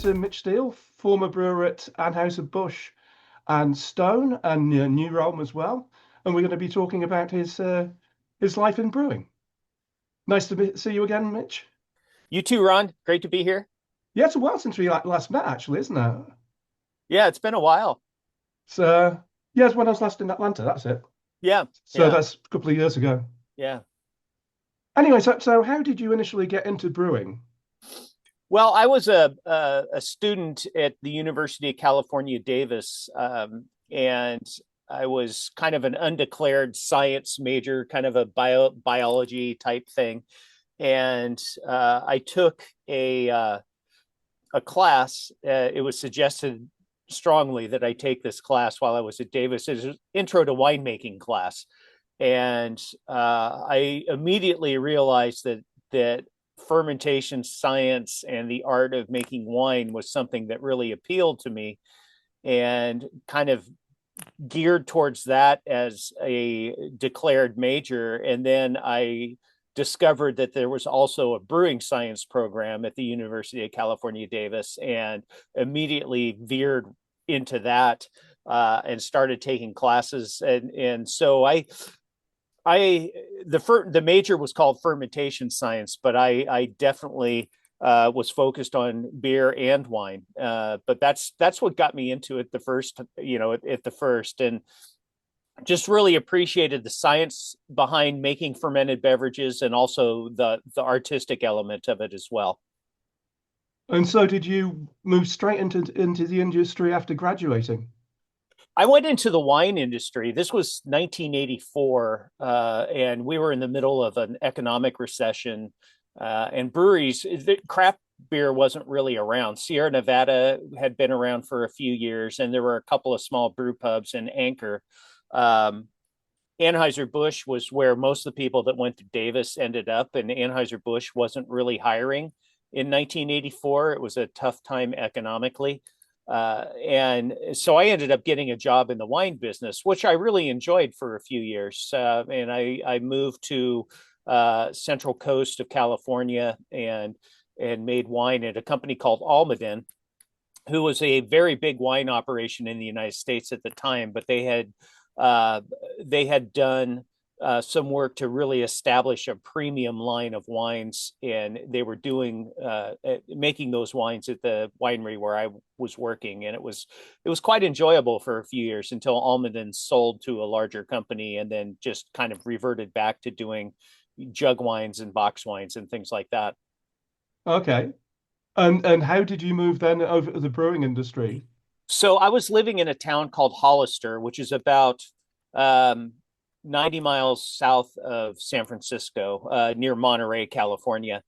to Mitch Steele, former brewer at Anheuser Busch and Stone, and New Realm as well. And we're going to be talking about his life in brewing. Nice to see you again, Mitch. You too, Ron. Great to be here. Yeah, it's a while since we last met, actually, isn't it? Yeah, it's been a while. So, yeah, it's when I was last in Atlanta. That's it. Yeah, So yeah, that's a couple of years ago. yeah. Anyway, so how did you initially get into brewing? Well, I was a student at the University of California, Davis, and I was kind of an undeclared science major, kind of a biology type thing. And I took a class. It was suggested strongly that I take this class while I was at Davis. It was an intro to winemaking class, and I immediately realized that fermentation science and the art of making wine was something that really appealed to me, and kind of geared towards that as a declared major. And then I discovered that there was also a brewing science program at the University of California, Davis, and immediately veered into that and started taking classes. And so the major was called fermentation science, but I definitely was focused on beer and wine. But that's what got me into it the first, at the first, and just really appreciated the science behind making fermented beverages and also the artistic element of it as well. And so did you move straight into the industry after graduating? I went into the wine industry. This was 1984, and we were in the middle of an economic recession. And breweries, craft beer wasn't really around. Sierra Nevada had been around for a few years, and there were a couple of small brew pubs in Anchor. Um, Anheuser Busch was where most of the people that went to Davis ended up, and Anheuser Busch wasn't really hiring in 1984. It was a tough time economically. And so I ended up getting a job in the wine business, which I really enjoyed for a few years. And I moved to Central Coast of California and made wine at a company called Almaden, who was a very big wine operation in the United States at the time, but uh, they had done some work to really establish a premium line of wines, and they were doing making those wines at the winery where I was working, and it was quite enjoyable for a few years until Almaden sold to a larger company, and then just kind of reverted back to doing jug wines and box wines and things like that. Okay. And how did you move then over to the brewing industry? So I was living in a town called Hollister, which is about um, 90 miles south of San Francisco, near Monterey, California.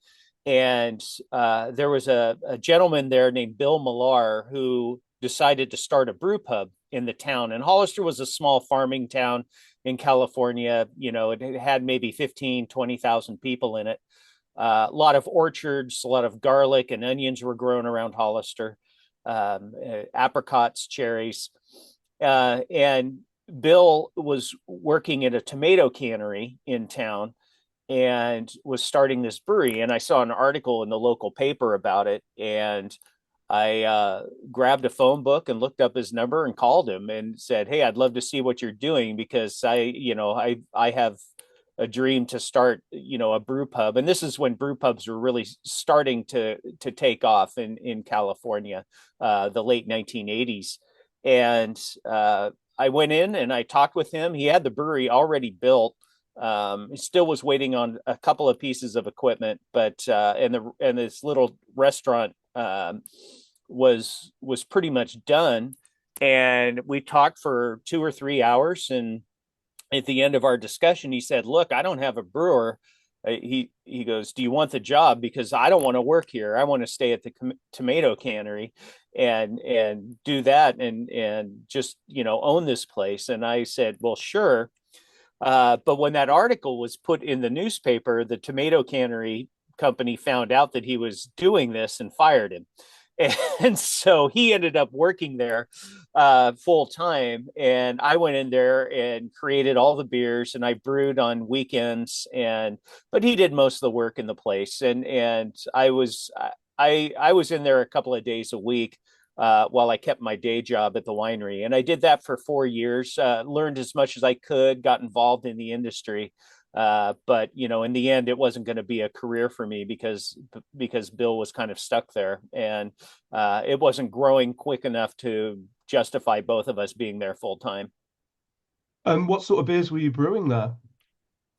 And there was a gentleman there named Bill Millar who decided to start a brew pub in the town. And Hollister was a small farming town in California. It had maybe 15, 20,000 people in it. A lot of orchards, a lot of garlic and onions were grown around Hollister, apricots, cherries. And Bill was working at a tomato cannery in town and was starting this brewery. And I saw an article in the local paper about it. And I grabbed a phone book and looked up his number and called him and said, "Hey, I'd love to see what you're doing because I have a dream to start, a brew pub." And this is when brew pubs were really starting to take off in California, the late 1980s. And I went in and I talked with him. He had the brewery already built. He still was waiting on a couple of pieces of equipment, but and this little restaurant was pretty much done. And we talked for 2 or 3 hours, and at the end of our discussion, he said, "Look, I don't have a brewer." He goes, "Do you want the job? Because I don't want to work here. I want to stay at the tomato cannery and do that and just own this place." And I said, "Well, sure." But when that article was put in the newspaper, the tomato cannery company found out that he was doing this and fired him. And so he ended up working there full time. And I went in there and created all the beers, and I brewed on weekends. But he did most of the work in the place. And I was in there a couple of days a week while I kept my day job at the winery, and I did that for 4 years. Learned as much as I could, got involved in the industry, but in the end, it wasn't going to be a career for me because Bill was kind of stuck there, and it wasn't growing quick enough to justify both of us being there full time. And what sort of beers were you brewing there?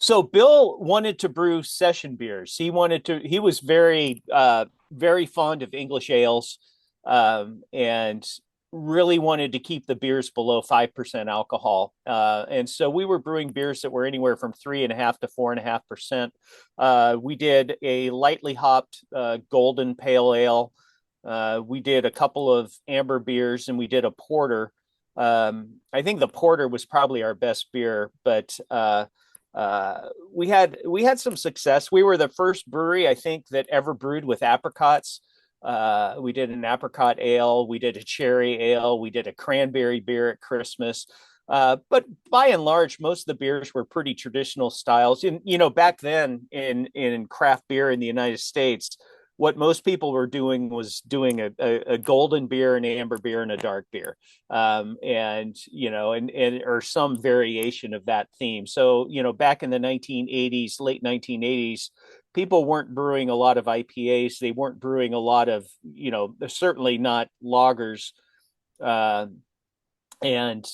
So Bill wanted to brew session beers. He was very fond of English ales, and really wanted to keep the beers below 5% alcohol. And so we were brewing beers that were anywhere from 3.5 to 4.5%. We did a lightly hopped golden pale ale. We did a couple of amber beers, and we did a porter. I think the porter was probably our best beer, but we had some success. We were the first brewery, I think, that ever brewed with apricots. We did an apricot ale, we did a cherry ale, we did a cranberry beer at Christmas. But by and large, most of the beers were pretty traditional styles. And back then in craft beer in the United States, what most people were doing was doing a golden beer, an amber beer, and a dark beer, and or some variation of that theme. So back in the 1980s, late 1980s, people weren't brewing a lot of IPAs. They weren't brewing a lot of certainly not lagers. And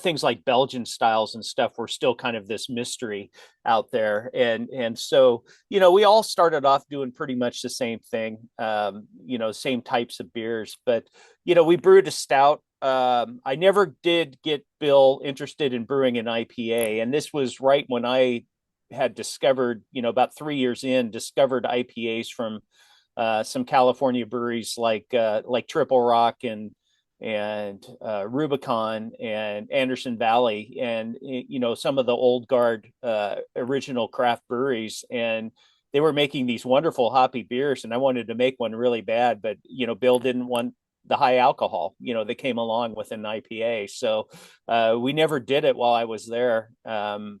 things like Belgian styles and stuff were still kind of this mystery out there, and so we all started off doing pretty much the same thing, same types of beers, but we brewed a stout. I never did get Bill interested in brewing an IPA, and this was right when I had discovered, about 3 years in, discovered IPAs from some California breweries like Triple Rock and Rubicon and Anderson Valley, and some of the old guard original craft breweries, and they were making these wonderful hoppy beers, and I wanted to make one really bad, but Bill didn't want the high alcohol that came along with an IPA, so we never did it while I was there, and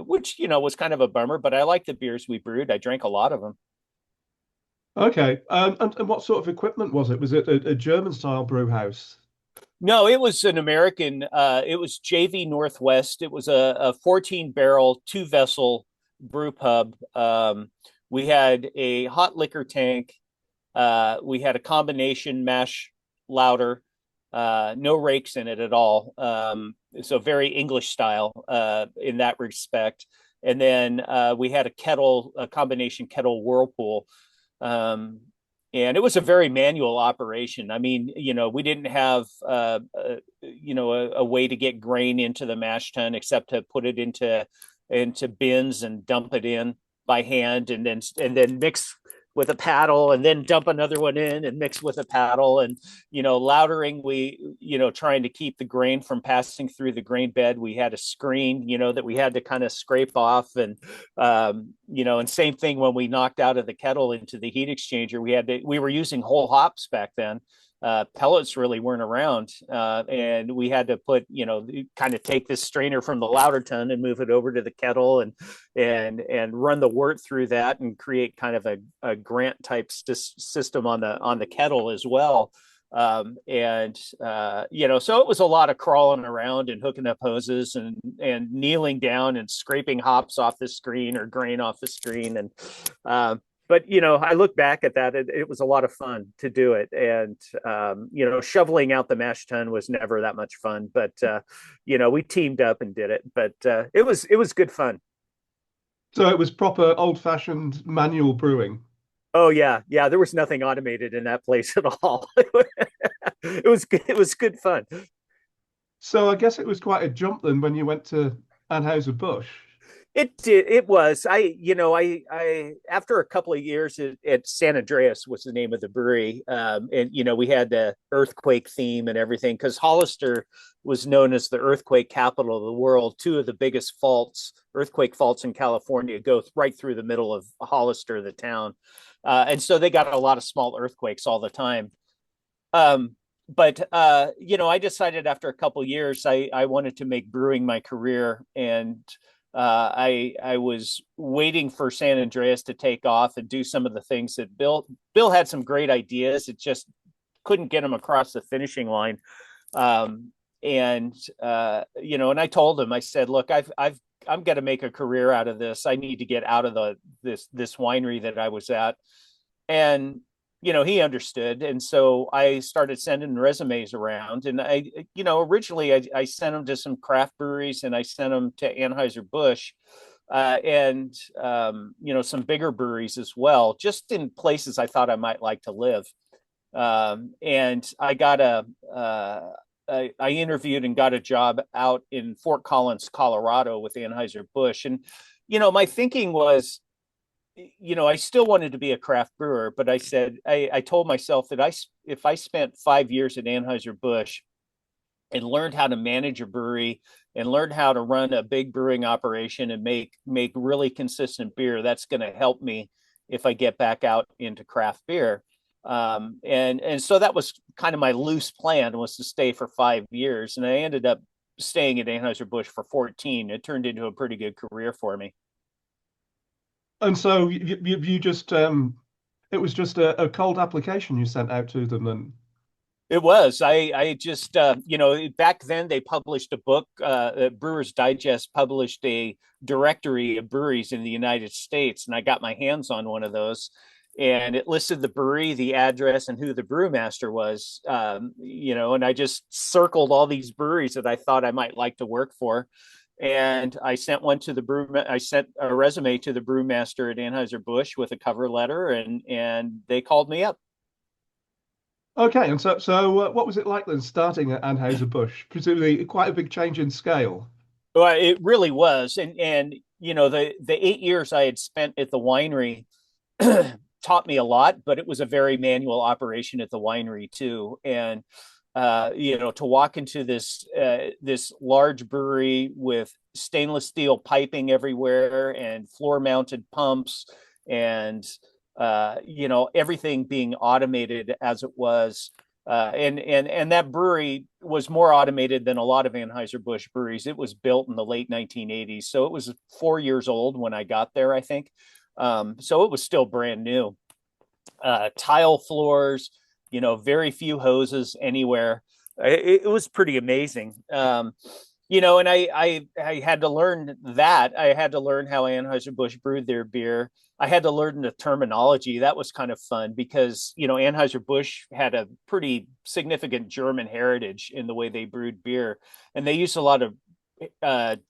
which was kind of a bummer, but I liked the beers we brewed. I drank a lot of them. Okay. And what sort of equipment was it? Was it a German style brew house? No, it was an American. It was JV Northwest. It was a 14 barrel, two vessel brew pub. We had a hot liquor tank. We had a combination mash lauter, no rakes in it at all. So very English style in that respect. And then we had a combination kettle whirlpool. Um, and it was a very manual operation. I mean, we didn't have, a way to get grain into the mash tun except to put it into bins and dump it in by hand, and then mix with a paddle, and then dump another one in and mix with a paddle. And lautering, we trying to keep the grain from passing through the grain bed, we had a screen that we had to kind of scrape off. And and same thing when we knocked out of the kettle into the heat exchanger, we were using whole hops back then. Pellets really weren't around, and we had to kind of take this strainer from the lauter tun and move it over to the kettle, and run the wort through that and create kind of a Grant type system on the kettle as well. So it was a lot of crawling around and hooking up hoses and kneeling down and scraping hops off the screen or grain off the screen. And but I look back at that, it was a lot of fun to do it. And shoveling out the mash tun was never that much fun, but we teamed up and did it. But it was good fun. So it was proper old-fashioned manual brewing. Oh yeah, yeah. There was nothing automated in that place at all. It was good fun. So I guess it was quite a jump then when you went to Anheuser Busch. It did. It was. I after a couple of years at San Andreas was the name of the brewery, and we had the earthquake theme and everything, because Hollister was known as the earthquake capital of the world. Two of the biggest earthquake faults in California, go right through the middle of Hollister, the town, and so they got a lot of small earthquakes all the time. But I decided after a couple of years I wanted to make brewing my career, and I was waiting for San Andreas to take off and do some of the things that Bill had some great ideas. It just couldn't get him across the finishing line. And and I told him, I said, look, I'm going to make a career out of this. I need to get out of this winery that I was at. And he understood. And so I started sending resumes around. And originally I sent them to some craft breweries, and I sent them to Anheuser Busch, and some bigger breweries as well, just in places I thought I might like to live. And I interviewed and got a job out in Fort Collins, Colorado with Anheuser Busch. And, my thinking was, I still wanted to be a craft brewer, but I told myself that if I spent 5 years at Anheuser Busch and learned how to manage a brewery and learned how to run a big brewing operation and make really consistent beer, that's going to help me if I get back out into craft beer. And so that was kind of my loose plan, was to stay for 5 years. And I ended up staying at Anheuser Busch for 14. It turned into a pretty good career for me. And so you just it was just a cold application you sent out to them, and It was. I just, back then they published a book. Brewers Digest published a directory of breweries in the United States, and I got my hands on one of those. And it listed the brewery, the address, and who the brewmaster was. And I just circled all these breweries that I thought I might like to work for. And I sent I sent a resume to the brewmaster at Anheuser Busch with a cover letter, and they called me up. okay. And what was it like then starting at Anheuser Busch? Presumably quite a big change in scale. Well, it really was, and the 8 years I had spent at the winery taught me a lot, but it was a very manual operation at the winery too. And to walk into this large brewery with stainless steel piping everywhere and floor mounted pumps, and everything being automated as it was. And that brewery was more automated than a lot of Anheuser-Busch breweries. It was built in the late 1980s. So it was 4 years old when I got there, I think. So it was still brand new. Tile floors, very few hoses anywhere. It was pretty amazing. And I had to learn that. I had to learn how Anheuser-Busch brewed their beer. I had to learn the terminology. That was kind of fun because, Anheuser-Busch had a pretty significant German heritage in the way they brewed beer. And they used a lot of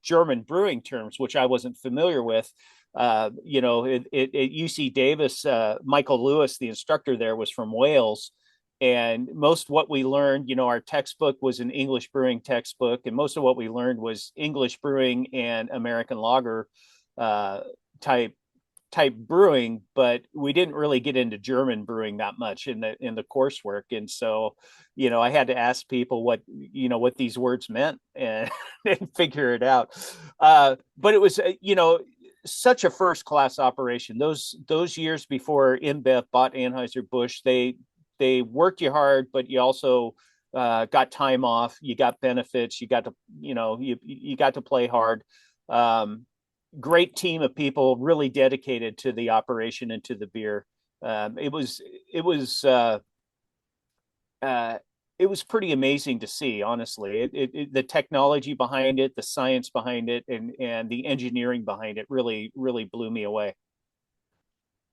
German brewing terms, which I wasn't familiar with. At UC Davis, Michael Lewis, the instructor there, was from Wales. And most what we learned, our textbook was an English brewing textbook, and most of what we learned was English brewing and American lager type brewing, but we didn't really get into German brewing that much in the coursework. And so, I had to ask people what these words meant and, and figure it out. But it was, such a first class operation. Those years before InBev bought Anheuser Busch, they worked you hard, but you also got time off. You got benefits. You got to you got to play hard. Great team of people, really dedicated to the operation and to the beer. It was pretty amazing to see, honestly. The technology behind it, the science behind it, and the engineering behind it really, really blew me away.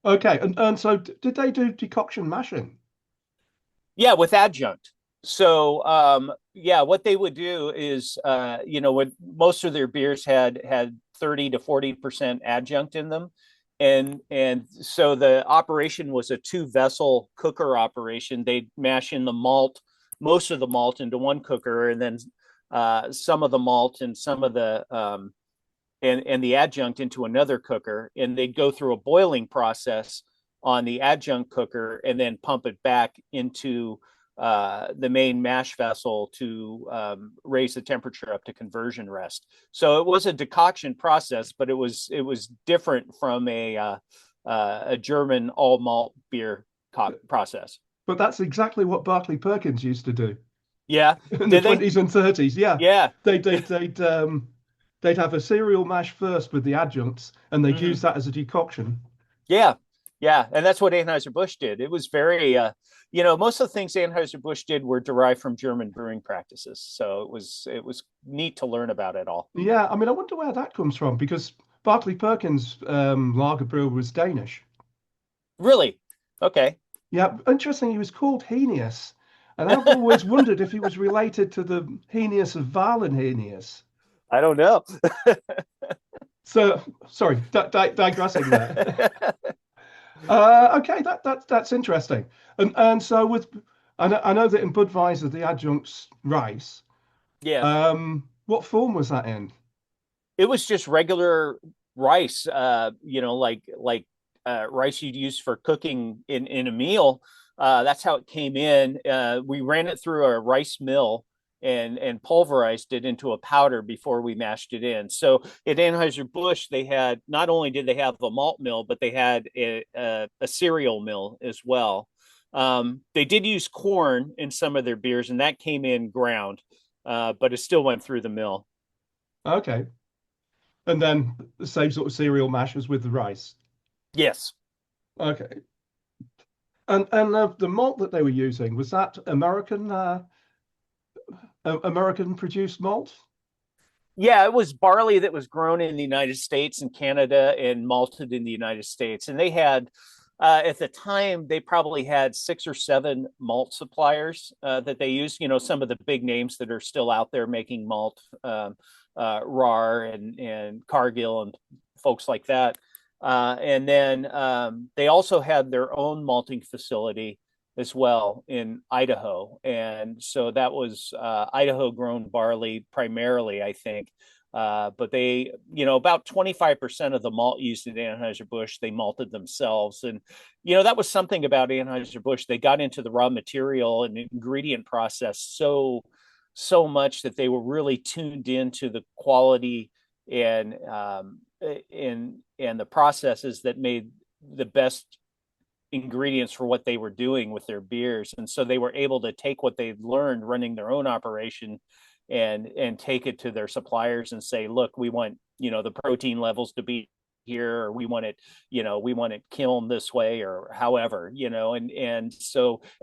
Okay, and so did they do decoction mashing? Yeah, with adjunct. So yeah, what they would do is when most of their beers had 30 to 40% adjunct in them. And so the operation was a 2 vessel cooker operation. They'd mash in the malt, most of the malt into one cooker, and then some of the malt and some of the and the adjunct into another cooker, and they'd go through a boiling process on the adjunct cooker and then pump it back into the main mash vessel to raise the temperature up to conversion rest. So it was a decoction process, but it was different from a German all malt beer process. But that's exactly what Barclay Perkins used to do Yeah. in the Did they? 20s and 30s. Yeah, Yeah. they'd they'd have a cereal mash first with the adjuncts, and they'd use Hmm. that as a decoction. Yeah, yeah, and that's what Anheuser Busch did. It was very, most of the things Anheuser Busch did were derived from German brewing practices. So it was neat to learn about it all. Yeah, I mean, I wonder where that comes from because Barclay Perkins' lager brewer was Danish. Really? Okay. Yeah, interesting. He was called Henius, and I've always wondered if he was related to the Henius of Wallenhenius. I don't know. So, sorry, digressing there. Okay, that's interesting. And so with, I know that in Budweiser the adjuncts rice. Yeah. What form was that in? It was just regular rice, rice you'd use for cooking in a meal. That's how it came in. We ran it through a rice mill and pulverized it into a powder before we mashed it in. So at Anheuser Busch, they had not only did they have a malt mill, but they had a cereal mill as well. They did use corn in some of their beers, and that came in ground, but it still went through the mill. Okay, and then the same sort of cereal mash as with the rice. Yes. Okay, and the malt that they were using was that American produced malt? Yeah, it was barley that was grown in the United States and Canada and malted in the United States. And they had, at the time, they probably had 6 or 7 malt suppliers that they used. Some of the big names that are still out there making malt, RAR and Cargill and folks like that. And then they also had their own malting facility as well in Idaho. And so that was Idaho grown barley primarily, I think. But they, about 25% of the malt used at Anheuser-Busch, they malted themselves. And, that was something about Anheuser-Busch. They got into the raw material and ingredient process so much that they were really tuned into the quality and the processes that made the best ingredients for what they were doing with their beers. And so they were able to take what they learned running their own operation and take it to their suppliers and say, look, we want, the protein levels to be here, or we want it kiln this way, or however, and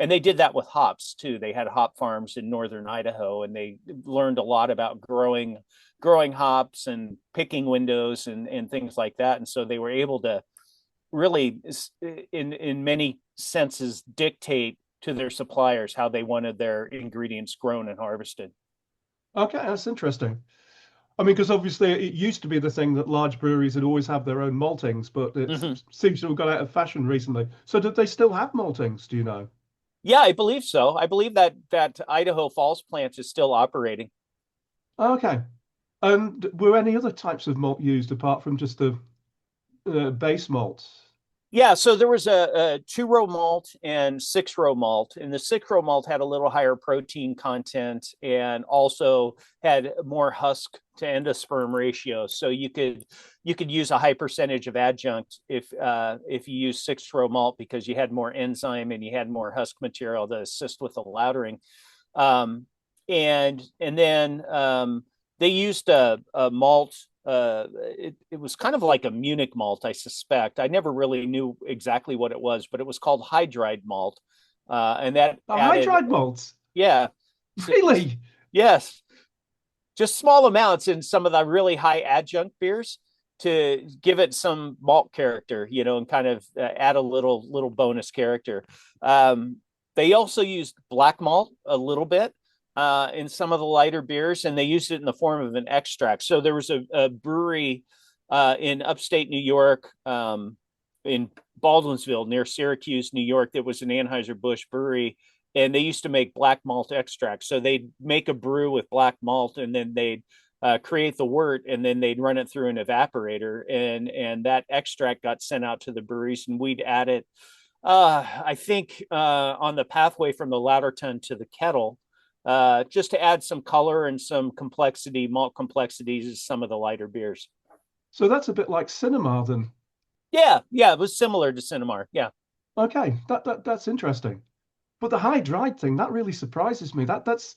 they did that with hops too. They had hop farms in northern Idaho, and they learned a lot about growing hops and picking windows and things like that. And so they were able to really, in many senses, dictate to their suppliers how they wanted their ingredients grown and harvested. Okay, that's interesting. I mean, because obviously it used to be the thing that large breweries would always have their own maltings, but it Mm-hmm. seems to have gone out of fashion recently. So did they still have maltings? Do you know? Yeah, I believe so. I believe that Idaho Falls plant is still operating. Okay. And were any other types of malt used apart from just the base malts? Yeah, so there was a 2-row malt and 6-row malt, and the 6-row malt had a little higher protein content and also had more husk to endosperm ratio. So you could use a high percentage of adjunct if you use 6-row malt because you had more enzyme and you had more husk material to assist with the lautering. And then they used a malt. It was kind of like a Munich malt, I suspect. I never really knew exactly what it was, but it was called hydride malt, and that added, Hydride malts? yeah, Really? yes, just small amounts in some of the really high adjunct beers to give it some malt character, and kind of add a little bonus character. They also used black malt a little bit in some of the lighter beers, and they used it in the form of an extract. So there was a brewery in upstate New York, in Baldwinsville near Syracuse, New York, that was an Anheuser-Busch brewery, and they used to make black malt extract. So they'd make a brew with black malt, and then they'd create the wort, and then they'd run it through an evaporator, and that extract got sent out to the breweries, and we'd add it. I think on the pathway from the ladder tun to the kettle, just to add some color and some complexity, malt complexities to some of the lighter beers. So that's a bit like cinema then. Yeah, it was similar to Cinnamar. Yeah. Okay, that's interesting. But the hydride thing, that really surprises me. That's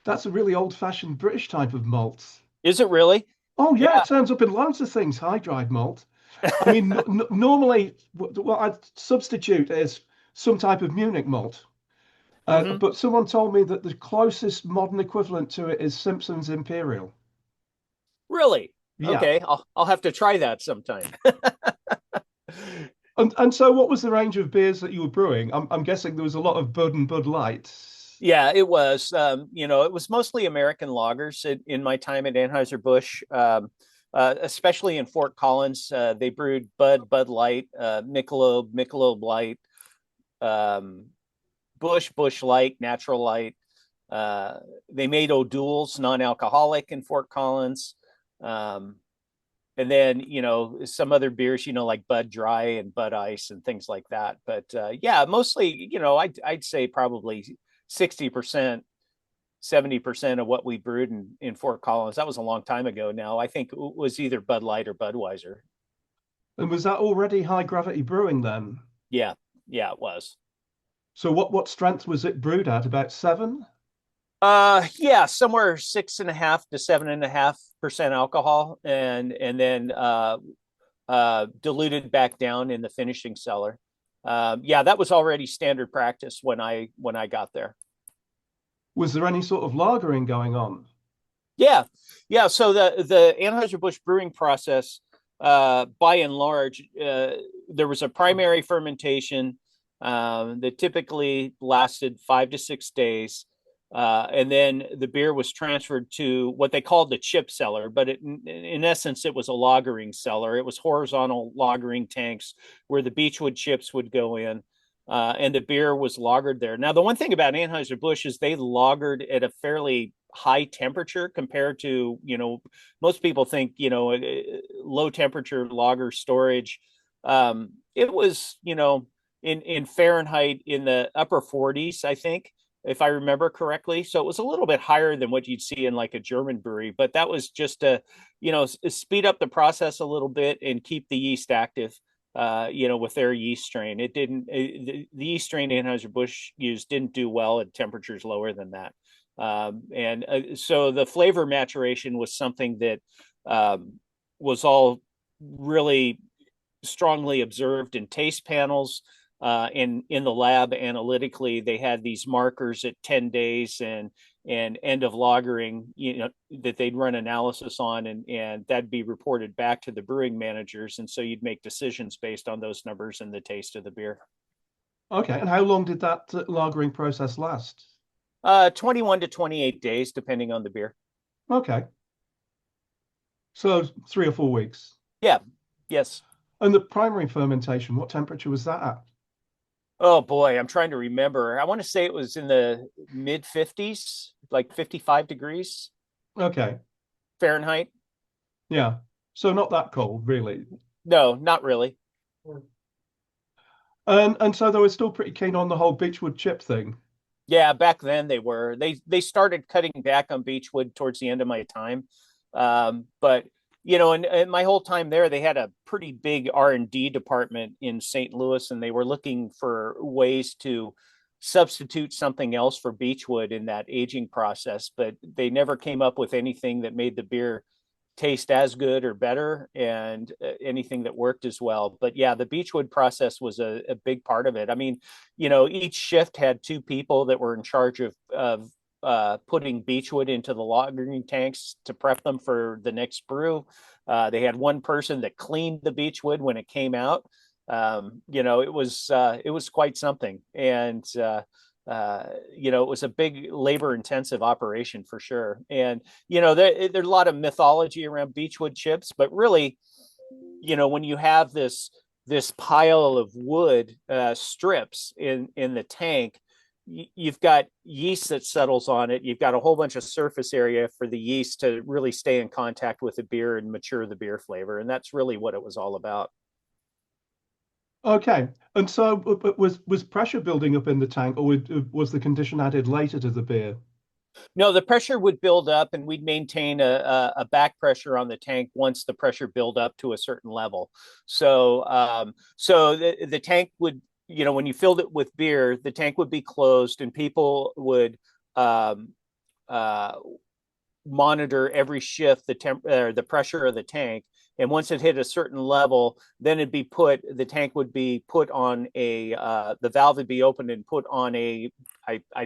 a really old-fashioned British type of malt. Is it really? Oh yeah, it Yeah. turns up in loads of things, high-dried malt. I mean, normally what I'd substitute is some type of Munich malt. Hmm. But someone told me that the closest modern equivalent to it is Simpson's Imperial. Really? Yeah. Okay, I'll have to try that sometime. And so what was the range of beers that you were brewing? I'm guessing there was a lot of Bud and Bud Light. Yeah, it was. It was mostly American lagers in my time at Anheuser Busch, especially in Fort Collins. They brewed Bud Light, Michelob Light, um, Busch Light, Natural Light. Uh, they made O'Doul's non-alcoholic in Fort Collins. Um, and then some other beers, like Bud Dry and Bud Ice and things like that. But yeah, mostly, I'd say probably 60%, 70% of what we brewed in Fort Collins, that was a long time ago now, I think it was either Bud Light or Budweiser. And was that already high gravity brewing then? Yeah, yeah, it was. So what strength was it brewed at? About seven? Yeah, somewhere 6.5 to 7.5% alcohol, and then diluted back down in the finishing cellar. Yeah, that was already standard practice when I got there. Was there any sort of lagering going on? Yeah, yeah. So the Anheuser Busch brewing process, by and large, there was a primary fermentation that typically lasted 5 to 6 days. And then the beer was transferred to what they called the chip cellar, but in essence, it was a lagering cellar. It was horizontal lagering tanks where the beechwood chips would go in, and the beer was lagered there. Now, the one thing about Anheuser-Busch is they lagered at a fairly high temperature compared to, most people think, low temperature lager storage. It was, in Fahrenheit in the upper 40s, I think, if I remember correctly. So it was a little bit higher than what you'd see in like a German brewery, but that was just to, speed up the process a little bit and keep the yeast active, with their yeast strain. It didn't, the yeast strain Anheuser-Busch used didn't do well at temperatures lower than that. And so the flavor maturation was something that was all really strongly observed in taste panels. In the lab analytically, they had these markers at 10 days and end of lagering, that they'd run analysis on, and that'd be reported back to the brewing managers. And so you'd make decisions based on those numbers and the taste of the beer. Okay, and how long did that lagering process last? 21 to 28 days, depending on the beer. Okay, so 3 or 4 weeks. Yeah. Yes. And the primary fermentation, what temperature was that at? Oh boy, I'm trying to remember. I want to say it was in the mid 50s, like 55 degrees Okay, Fahrenheit. yeah. So not that cold, really. No, not really. And so they were still pretty keen on the whole beechwood chip thing. Yeah, back then they were. They started cutting back on beechwood towards the end of my time. But and my whole time there, they had a pretty big R&D department in St. Louis, and they were looking for ways to substitute something else for beechwood in that aging process, but they never came up with anything that made the beer taste as good or better, and anything that worked as well. But yeah, the beechwood process was a big part of it. I mean, each shift had two people that were in charge of putting beechwood into the lagering tanks to prep them for the next brew. They had one person that cleaned the beechwood when it came out. It was quite something, and it was a big labor intensive operation for sure. And there's a lot of mythology around beechwood chips, but really, when you have this pile of wood strips in the tank, you've got yeast that settles on it. You've got a whole bunch of surface area for the yeast to really stay in contact with the beer and mature the beer flavor. And that's really what it was all about. Okay, and so was pressure building up in the tank, or was the condition added later to the beer? No, the pressure would build up, and we'd maintain a back pressure on the tank once the pressure built up to a certain level. So the tank would, when you filled it with beer, the tank would be closed, and people would um, uh, monitor every shift the pressure of the tank. And once it hit a certain level, then the tank would be put on the valve would be opened and put on I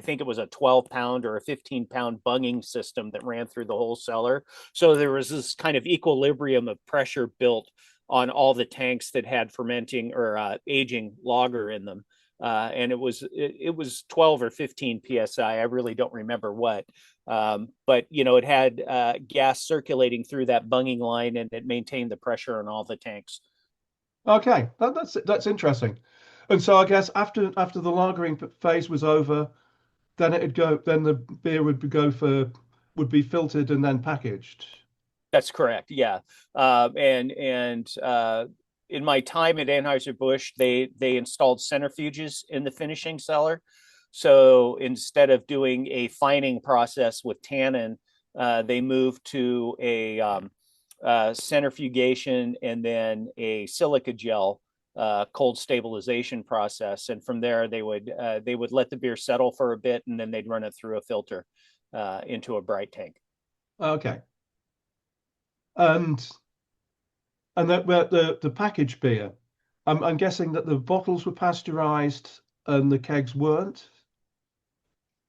think it was a 12-pound or a 15-pound bunging system that ran through the whole cellar. So there was this kind of equilibrium of pressure built on all the tanks that had fermenting or aging lager in them. And it was 12 or 15 psi. I really don't remember what, but it had gas circulating through that bunging line, and it maintained the pressure on all the tanks. Okay, that's interesting. And so I guess after the lagering phase was over, then the beer would be filtered and then packaged. That's correct. Yeah, and in my time at Anheuser Busch, they installed centrifuges in the finishing cellar. So instead of doing a fining process with tannin, they moved to a centrifugation and then a silica gel cold stabilization process. And from there, they would let the beer settle for a bit, and then they'd run it through a filter into a bright tank. Okay. And the packaged beer, I'm guessing that the bottles were pasteurized and the kegs weren't.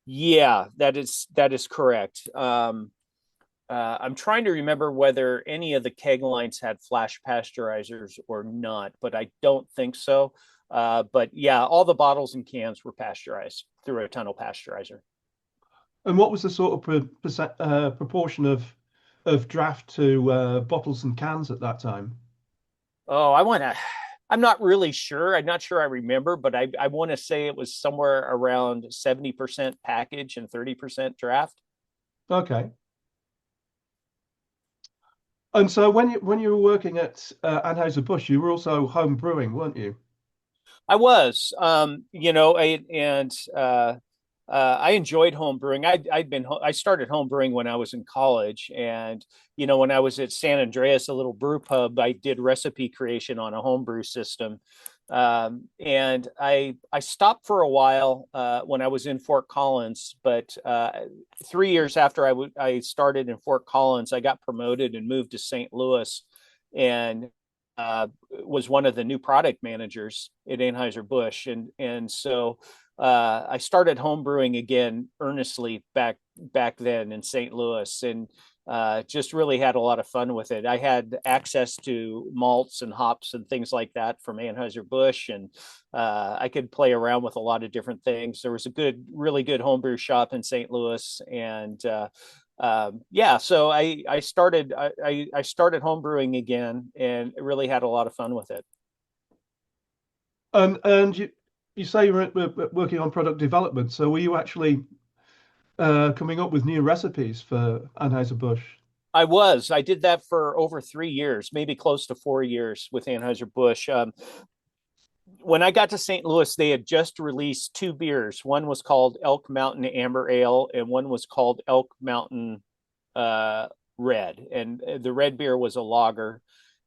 Yeah, that is correct. I'm trying to remember whether any of the keg lines had flash pasteurizers or not, but I don't think so. But yeah, all the bottles and cans were pasteurized through a tunnel pasteurizer. And what was the sort of proportion of draft to bottles and cans at that time? Oh, I'm not really sure. I'm not sure I remember, but I want to say it was somewhere around 70% package and 30% draft. Okay. And so when you were working at Anheuser Busch, you were also home brewing, weren't you? I was, I enjoyed home brewing. I started home brewing when I was in college, and when I was at San Andreas, a little brew pub, I did recipe creation on a homebrew system. And I stopped for a while when I was in Fort Collins, but 3 years after I started in Fort Collins, I got promoted and moved to St. Louis, and was one of the new product managers at Anheuser Busch, and so I started homebrewing again earnestly back then in St. Louis, and just really had a lot of fun with it. I had access to malts and hops and things like that from Anheuser Busch, and I could play around with a lot of different things. There was really good homebrew shop in St. Louis, and yeah, so I started homebrewing again, and really had a lot of fun with it. And you say you were working on product development. So were you actually coming up with new recipes for Anheuser Busch? I did that for over 3 years, maybe close to 4 years with Anheuser Busch. When I got to St. Louis, they had just released two beers. One was called Elk Mountain Amber Ale, and one was called Elk Mountain Red. And the red beer was a lager,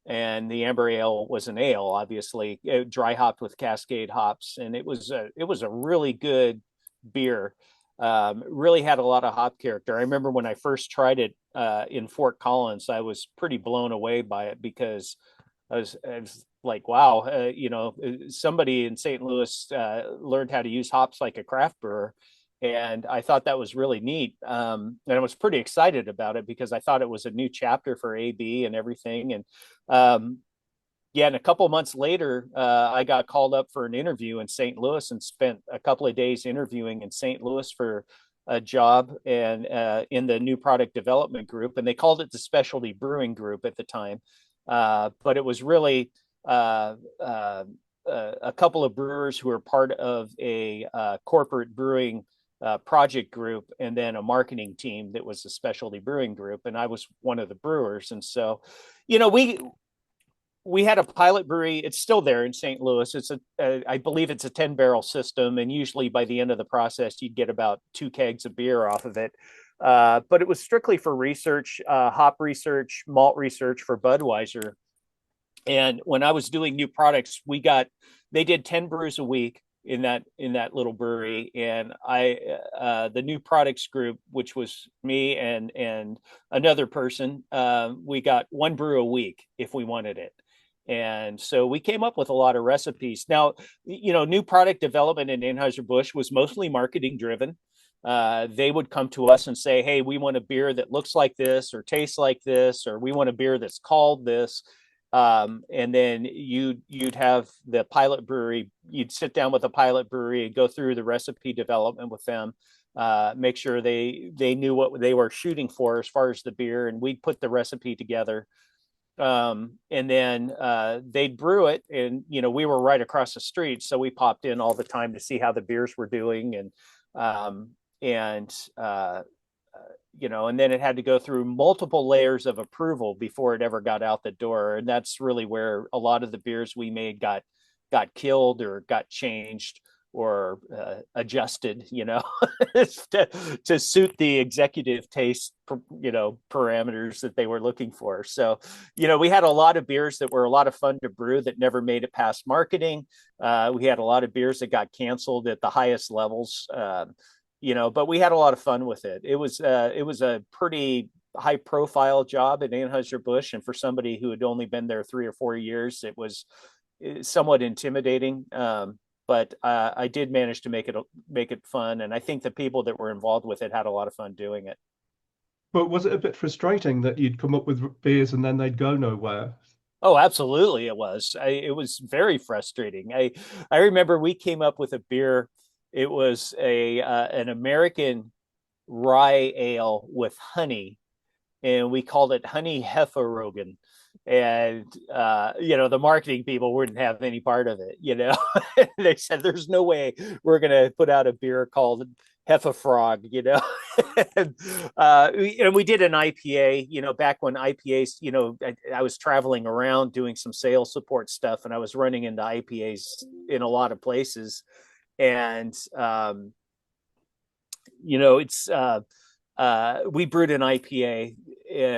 and the amber ale was an ale, obviously dry hopped with Cascade hops, and it was a really good beer. Really had a lot of hop character. I remember when I first tried it in Fort Collins, I was pretty blown away by it, because I was like, wow, somebody in St. Louis learned how to use hops like a craft brewer. And I thought that was really neat. And I was pretty excited about it, because I thought it was a new chapter for AB and everything. And yeah, and a couple of months later, I got called up for an interview in St. Louis, and spent a couple of days interviewing in St. Louis for a job, and in the new product development group. And they called it the specialty brewing group at the time. But it was really a couple of brewers who were part of a corporate brewing project group, and then a marketing team that was a specialty brewing group. And I was one of the brewers. And so, we had a pilot brewery. It's still there in St. Louis. I believe it's a 10-barrel system, and usually by the end of the process, you'd get about 2 kegs of beer off of it. But it was strictly for research, hop research, malt research for Budweiser. And when I was doing new products, they did 10 brews a week. in that little brewery, and the new products group, which was me and another person, we got one brew a week if we wanted it. And so we came up with a lot of recipes. Now, new product development in Anheuser-Busch was mostly marketing driven. They would come to us and say, hey, we want a beer that looks like this or tastes like this, or we want a beer that's called this. And then you'd have the pilot brewery, you'd sit down with a pilot brewery and go through the recipe development with them, make sure they knew what they were shooting for as far as the beer, and we'd put the recipe together. And then they'd brew it, and we were right across the street, so we popped in all the time to see how the beers were doing. And and then it had to go through multiple layers of approval before it ever got out the door. And that's really where a lot of the beers we made got killed or got changed or adjusted, to suit the executive taste, parameters that they were looking for. So, we had a lot of beers that were a lot of fun to brew that never made it past marketing. We had a lot of beers that got canceled at the highest levels. But we had a lot of fun with it. It was a pretty high profile job at Anheuser Busch, and for somebody who had only been there 3 or 4 years, it was somewhat intimidating. But I did manage to make it fun, and I think the people that were involved with it had a lot of fun doing it. But was it a bit frustrating that you'd come up with beers and then they'd go nowhere? Oh, absolutely, it was. It was very frustrating. I remember we came up with a beer. It was an American rye ale with honey, and we called it Honey Hefferogen. And the marketing people wouldn't have any part of it. They said there's no way we're going to put out a beer called Heffafrog. And we did an IPA, back when IPAs, I was traveling around doing some sales support stuff, and I was running into IPAs in a lot of places. And it's we brewed an IPA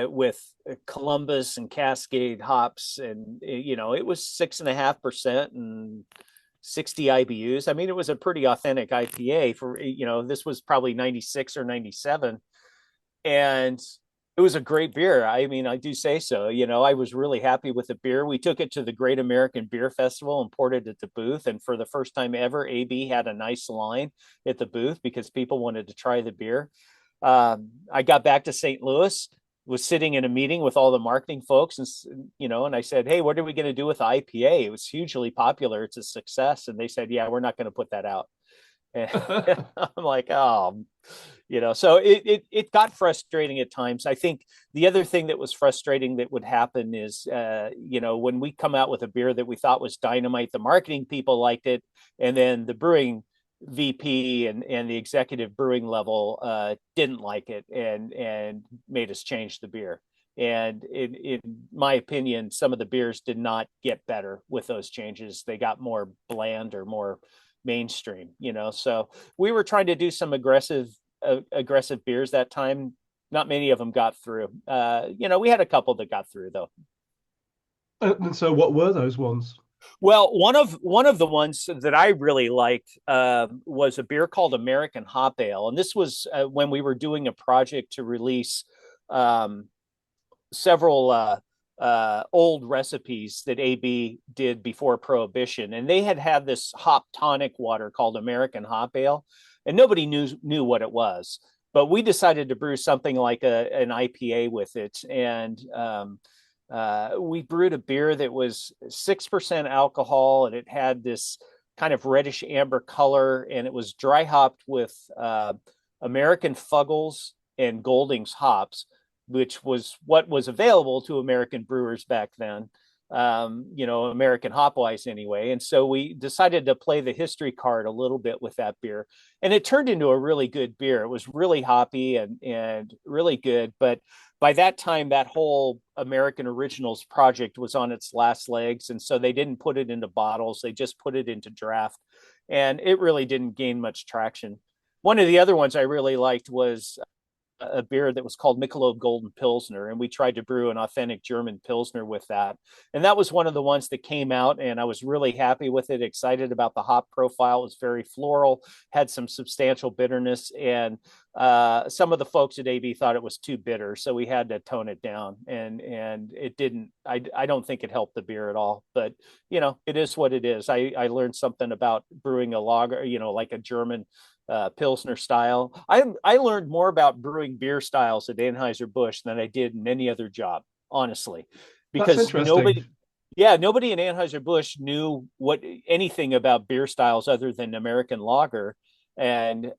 with Columbus and Cascade hops, and it was 6.5% and 60 IBUs. I mean, it was a pretty authentic IPA for this was probably 96 or 97, and it was a great beer. I mean, I do say so. I was really happy with the beer. We took it to the Great American Beer Festival and poured it at the booth. And for the first time ever, AB had a nice line at the booth because people wanted to try the beer. I got back to St. Louis, was sitting in a meeting with all the marketing folks, and I said, hey, what are we going to do with the IPA? It was hugely popular. It's a success. And they said, yeah, we're not going to put that out. And I'm like, oh, so it got frustrating at times. I think the other thing that was frustrating that would happen is, when we come out with a beer that we thought was dynamite, the marketing people liked it, and then the brewing VP and the executive brewing level didn't like it and made us change the beer. And in my opinion, some of the beers did not get better with those changes. They got more bland or more mainstream, so we were trying to do some aggressive beers that time. Not many of them got through. We had a couple that got through though. And so what were those ones? Well, one of the ones that I really liked was a beer called American Hop Ale, and this was when we were doing a project to release several old recipes that AB did before Prohibition, and they had this hop tonic water called American Hop Ale, and nobody knew what it was. But we decided to brew something like an IPA with it, and we brewed a beer that was 6% alcohol, and it had this kind of reddish amber color, and it was dry hopped with American Fuggles and Goldings hops, which was what was available to American brewers back then, American hop-wise anyway. And so we decided to play the history card a little bit with that beer. And it turned into a really good beer. It was really hoppy and really good. But by that time, that whole American Originals project was on its last legs. And so they didn't put it into bottles. They just put it into draft. And it really didn't gain much traction. One of the other ones I really liked was a beer that was called Michelob Golden Pilsner, and we tried to brew an authentic German Pilsner with that. And that was one of the ones that came out, and I was really happy with it, excited about the hop profile. It was very floral, had some substantial bitterness, and some of the folks at AB thought it was too bitter, so we had to tone it down, and it didn't. I don't think it helped the beer at all, but it is what it is. I learned something about brewing a lager, like a German Pilsner style. I learned more about brewing beer styles at Anheuser Busch than I did in any other job, honestly, That's because interesting. nobody in Anheuser Busch knew anything about beer styles other than American lager, and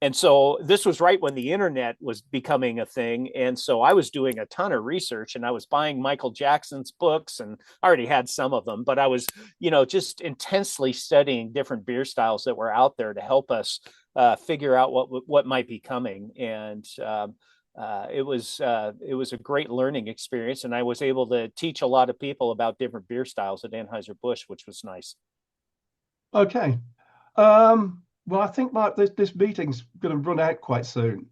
and so this was right when the internet was becoming a thing. And so I was doing a ton of research, and I was buying Michael Jackson's books, and I already had some of them, but I was, just intensely studying different beer styles that were out there to help us figure out what might be coming. And it was a great learning experience, and I was able to teach a lot of people about different beer styles at Anheuser Busch, which was nice. Okay. Well, I think this meeting's going to run out quite soon.